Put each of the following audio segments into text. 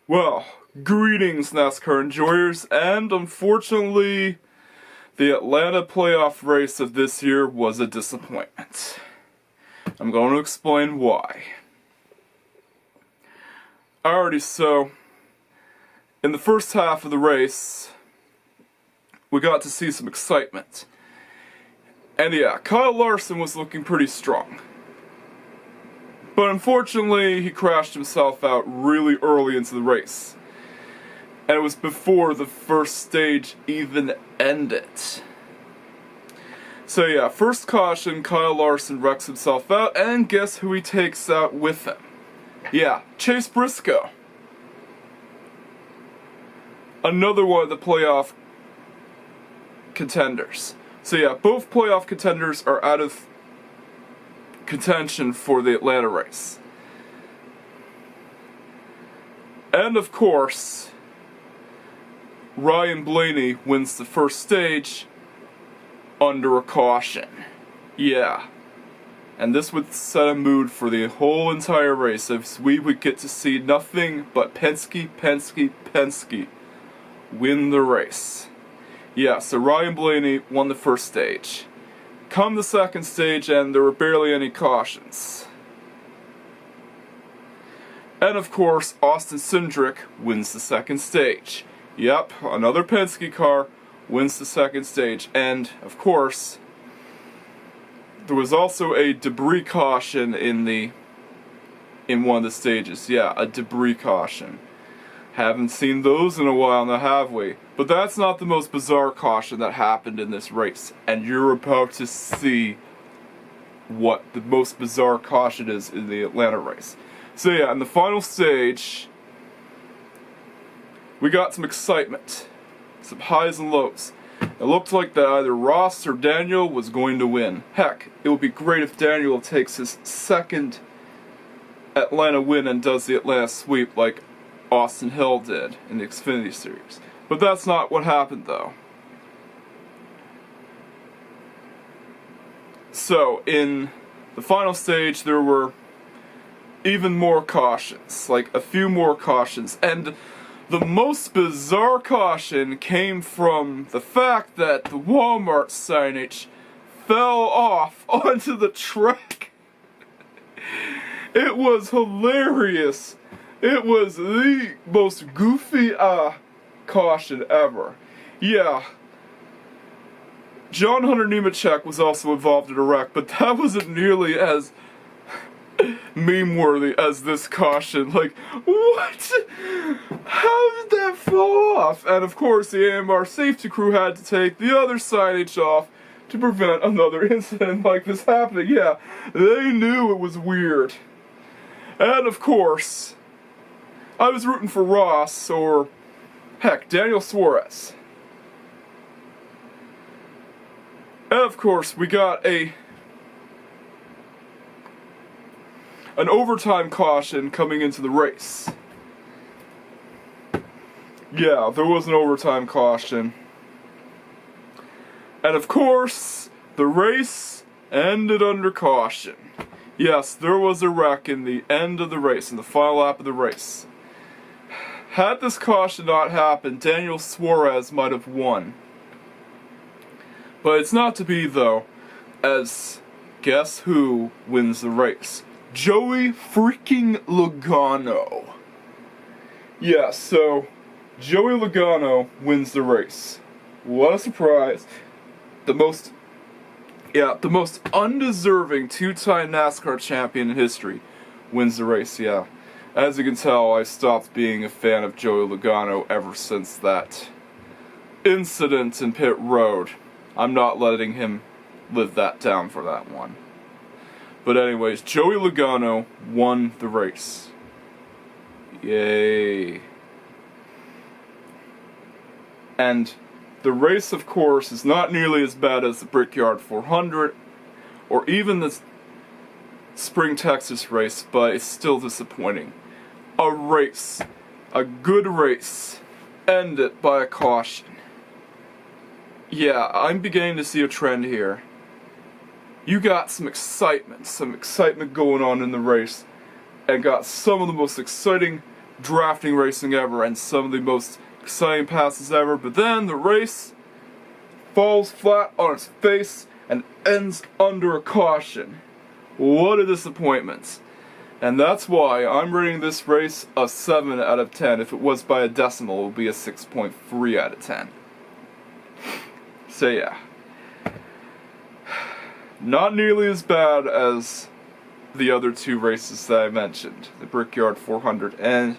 Well, greetings NASCAR enjoyers, and unfortunately, the Atlanta playoff race of this year was a disappointment. I'm going to explain why. Alrighty, so, in the first half of the race, we got to see some excitement. And yeah, Kyle Larson was looking pretty strong. But unfortunately, he crashed himself out really early into the race. And it was before the first stage even ended. So yeah, first caution, Kyle Larson wrecks himself out, and guess who he takes out with him? Yeah, Chase Briscoe. Another one of the playoff contenders. So yeah, both playoff contenders are out of contention for the Atlanta race. And of course, Ryan Blaney wins the first stage under a caution. Yeah. And this would set a mood for the whole entire race, as we would get to see nothing but Penske win the race. Yeah, so Ryan Blaney won the first stage. Come the second stage, and there were barely any cautions. And of course, Austin Cindric wins the second stage. Yep, another Penske car wins the second stage. And of course, there was also a debris caution in one of the stages. Yeah, a debris caution. Haven't seen those in a while now, have we? But that's not the most bizarre caution that happened in this race. And you're about to see what the most bizarre caution is in the Atlanta race. So yeah, in the final stage, we got some excitement. Some highs and lows. It looked like that either Ross or Daniel was going to win. Heck, it would be great if Daniel takes his second Atlanta win and does the Atlanta sweep like Austin Hill did in the Xfinity Series. But that's not what happened though. So, in the final stage there were even more cautions, like a few more cautions, and the most bizarre caution came from the fact that the Walmart signage fell off onto the track. It was hilarious. It was the most goofy caution ever. Yeah. John Hunter Nemechek was also involved in a wreck, but that wasn't nearly as meme-worthy as this caution. Like, what? How did that fall off? And of course, the AMR safety crew had to take the other signage off to prevent another incident like this happening. Yeah, they knew it was weird. And of course, I was rooting for Ross, or heck, Daniel Suarez. And of course, we got an overtime caution coming into the race. Yeah, there was an overtime caution. And of course, the race ended under caution. Yes, there was a wreck in the end of the race, in the final lap of the race. Had this caution not happened, Daniel Suarez might have won. But it's not to be though, as guess who wins the race? Joey freaking Logano. Yeah, so Joey Logano wins the race. What a surprise. The most undeserving two-time NASCAR champion in history wins the race, yeah. As you can tell, I stopped being a fan of Joey Logano ever since that incident in pit road. I'm not letting him live that down for that one. But anyways, Joey Logano won the race. Yay. And the race, of course, is not nearly as bad as the Brickyard 400 or even the Spring Texas race, but it's still disappointing. A race, a good race, ended by a caution. yeah, I'm beginning to see a trend here. You got some excitement going on in the race, and got some of the most exciting drafting racing ever, and some of the most exciting passes ever, but then the race falls flat on its face and ends under a caution. What a disappointment. And that's why I'm rating this race a 7 out of 10. If it was by a decimal, it would be a 6.3 out of 10. So yeah. Not nearly as bad as the other two races that I mentioned. The Brickyard 400 and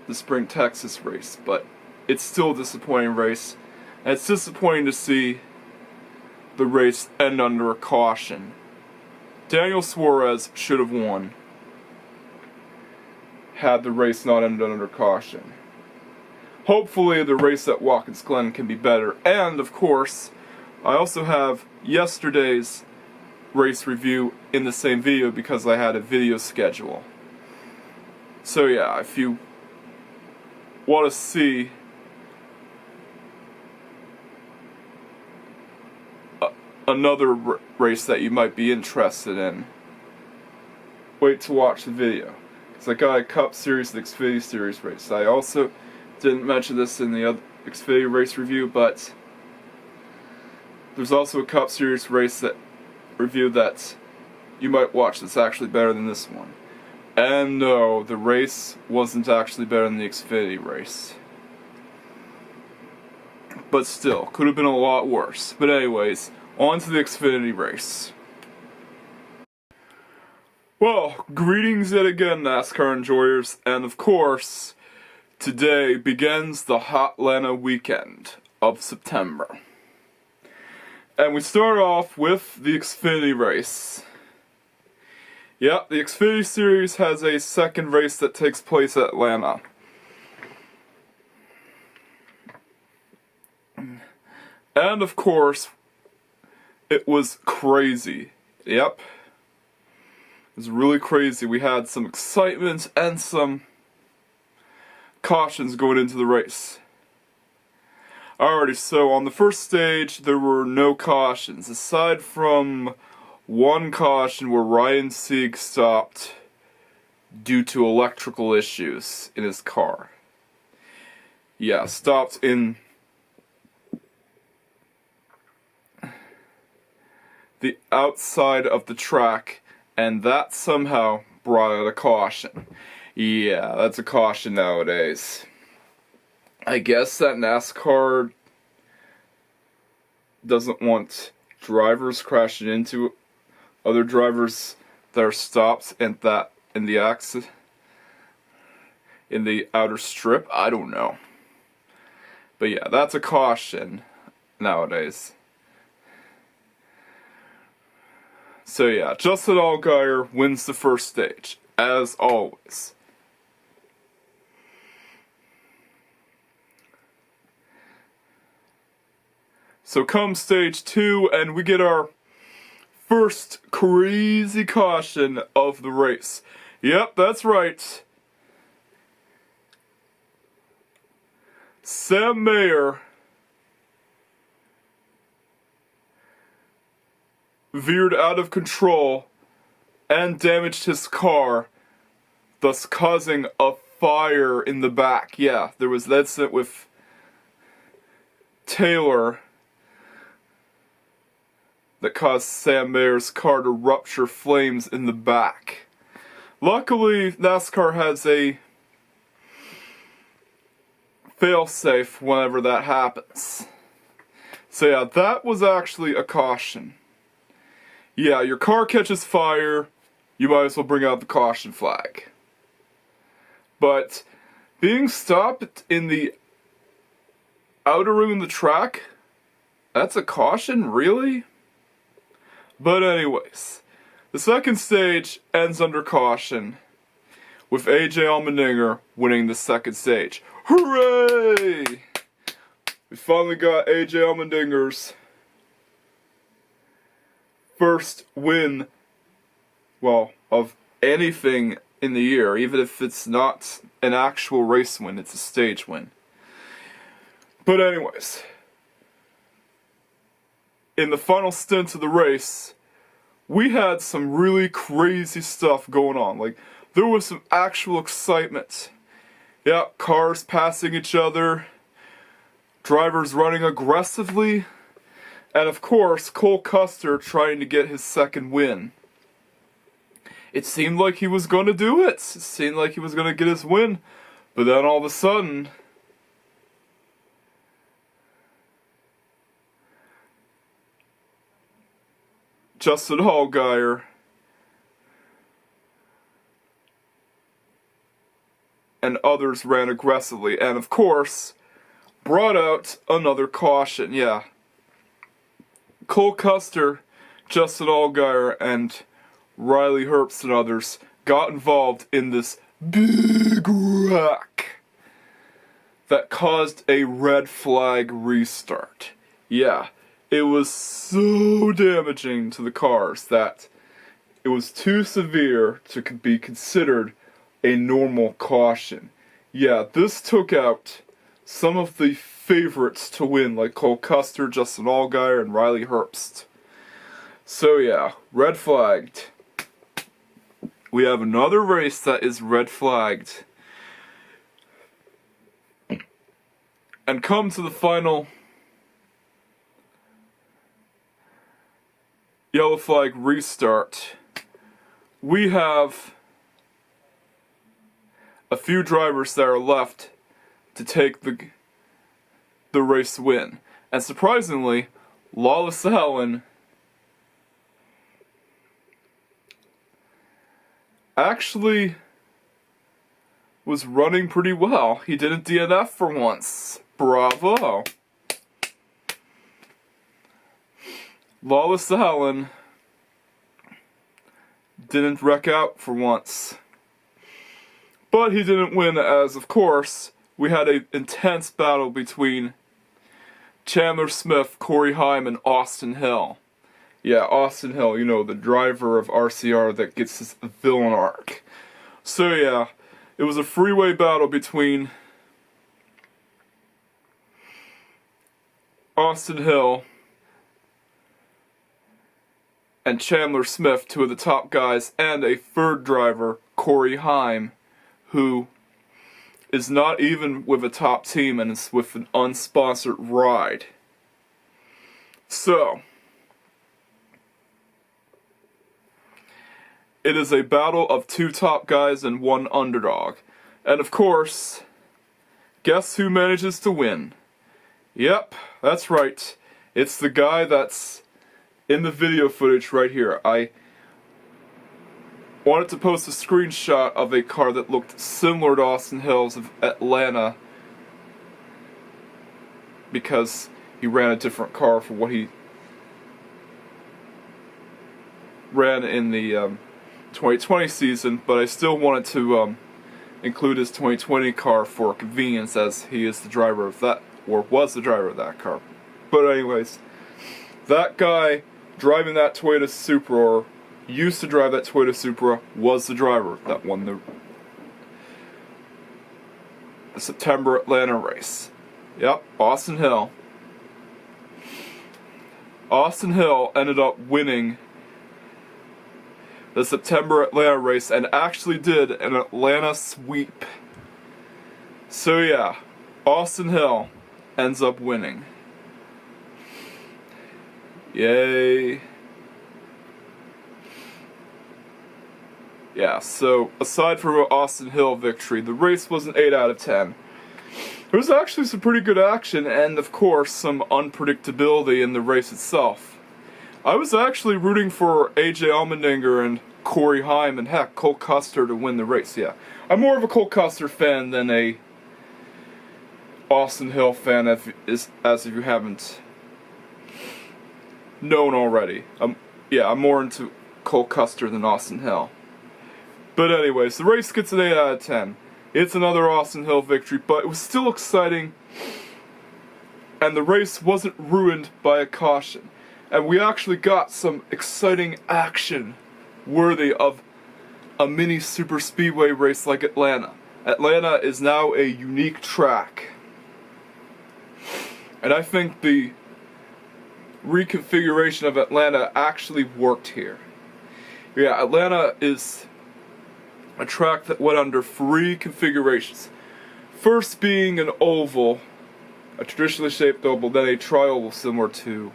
the Spring Texas race. But it's still a disappointing race. And it's disappointing to see the race end under a caution. Daniel Suarez should have won had the race not ended under caution. Hopefully the race at Watkins Glen can be better. And of course, I also have yesterday's race review in the same video because I had a video schedule. So yeah, if you want to see another race that you might be interested in, wait to watch the video. Because I got a Cup Series and Xfinity Series race. I also didn't mention this in the other Xfinity race review, but there's also a Cup Series race review that you might watch that's actually better than this one. And no, the race wasn't actually better than the Xfinity race. But still, could have been a lot worse. But anyways, on to the Xfinity race. Well, greetings yet again, NASCAR enjoyers, and of course, today begins the Hotlanta weekend of September. And we start off with the Xfinity race. Yep, the Xfinity Series has a second race that takes place at Atlanta. And of course, it was crazy. Yep. It was really crazy. We had some excitement and some cautions going into the race. Alrighty, so on the first stage, there were no cautions, aside from one caution where Ryan Sieg stopped due to electrical issues in his car. Yeah, stopped in the outside of the track, and that somehow brought out a caution. Yeah, that's a caution nowadays. I guess that NASCAR doesn't want drivers crashing into other drivers that are stopped in the accident in the outer strip. I don't know. But yeah, that's a caution nowadays. So yeah, Justin Allgaier wins the first stage, as always. So comes stage 2, and we get our first crazy caution of the race. Yep, that's right. Sam Mayer veered out of control and damaged his car, thus causing a fire in the back. Yeah, there was that incident with Taylor that caused Sam Mayer's car to rupture flames in the back. Luckily, NASCAR has a fail-safe whenever that happens. So yeah, that was actually a caution. Yeah, your car catches fire, you might as well bring out the caution flag. But being stopped in the outer ring of the track, that's a caution? Really? But anyways, the second stage ends under caution, with AJ Allmendinger winning the second stage. Hooray! We finally got AJ Allmendinger's first win, well, of anything in the year, even if it's not an actual race win, it's a stage win. But anyways, in the final stint of the race, we had some really crazy stuff going on. Like, there was some actual excitement. Yeah, cars passing each other, drivers running aggressively, and of course, Cole Custer trying to get his second win. It seemed like he was going to do it. It seemed like he was going to get his win. But then all of a sudden, Justin Allgaier and others ran aggressively. And of course, brought out another caution. Yeah. Cole Custer, Justin Allgaier, and Riley Herbst and others got involved in this big wreck that caused a red flag restart. Yeah, it was so damaging to the cars that it was too severe to be considered a normal caution. Yeah, this took out some of the favorites to win, like Cole Custer, Justin Allgaier, and Riley Herbst. So yeah, red flagged. We have another race that is red flagged. And come to the final yellow flag restart. We have a few drivers that are left to take the race win. And surprisingly, Lawless Allen actually was running pretty well. He didn't DNF for once. Bravo. Lawless Allen didn't wreck out for once. But he didn't win as, of course, we had an intense battle between Chandler Smith, Corey Heim, and Austin Hill. Yeah, Austin Hill, you know, the driver of RCR that gets his villain arc. So yeah, it was a freeway battle between Austin Hill and Chandler Smith, two of the top guys, and a third driver, Corey Heim, who is not even with a top team and is with an unsponsored ride. So, it is a battle of two top guys and one underdog. And of course, guess who manages to win? Yep, that's right. It's the guy that's in the video footage right here. I wanted to post a screenshot of a car that looked similar to Austin Hill's of Atlanta because he ran a different car for what he ran in the 2020 season, but I still wanted to include his 2020 car for convenience as he is the driver of that, or was the driver of that car. But anyways, that guy driving that Toyota Supra, or used to drive that Toyota Supra, was the driver that won the September Atlanta race. Yep, Austin Hill. Austin Hill ended up winning the September Atlanta race and actually did an Atlanta sweep. So yeah, Austin Hill ends up winning. Yay. Yeah, so aside from an Austin Hill victory, the race was an 8 out of 10. There was actually some pretty good action and, of course, some unpredictability in the race itself. I was actually rooting for AJ Allmendinger and Corey Heim and, heck, Cole Custer to win the race, yeah. I'm more of a Cole Custer fan than a Austin Hill fan, as if you haven't known already. I'm more into Cole Custer than Austin Hill. But anyways, the race gets an 8 out of 10. It's another Austin Hill victory, but it was still exciting, and the race wasn't ruined by a caution. And we actually got some exciting action worthy of a mini super speedway race like Atlanta. Atlanta is now a unique track. And I think the reconfiguration of Atlanta actually worked here. Yeah, Atlanta is a track that went under 3 configurations. First being an oval, a traditionally shaped oval, then a tri-oval similar to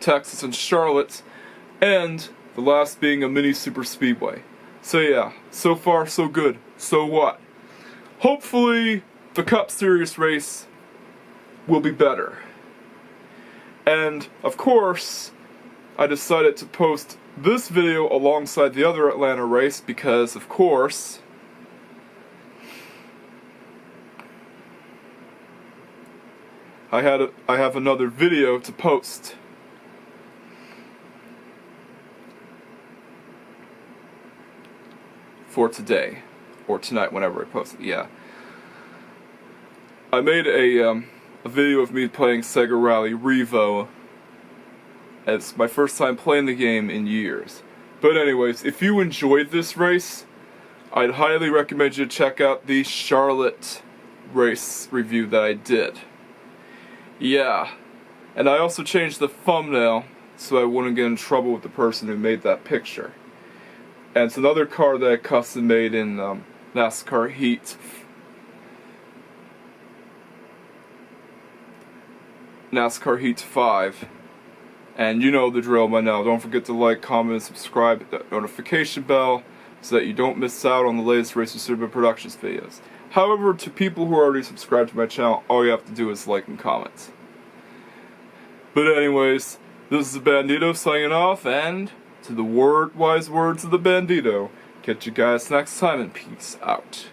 Texas and Charlotte, and the last being a mini super speedway. So yeah, so far so good. So what? Hopefully the Cup Series race will be better. And of course, I decided to post this video alongside the other Atlanta race because, of course, I have another video to post. For today, or tonight, whenever I post it. Yeah, I made a video of me playing Sega Rally Revo. It's my first time playing the game in years. But anyways, if you enjoyed this race, I'd highly recommend you check out the Charlotte race review that I did. Yeah, and I also changed the thumbnail so I wouldn't get in trouble with the person who made that picture. And it's another car that I custom made in NASCAR Heat. NASCAR Heat 5. And you know the drill by now. Don't forget to like, comment, and subscribe, hit that notification bell so that you don't miss out on the latest Racer Cinema Productions videos. However, to people who are already subscribed to my channel, all you have to do is like and comment. But anyways, this is the Bandito signing off, and to the wise words of the Bandito, catch you guys next time and peace out.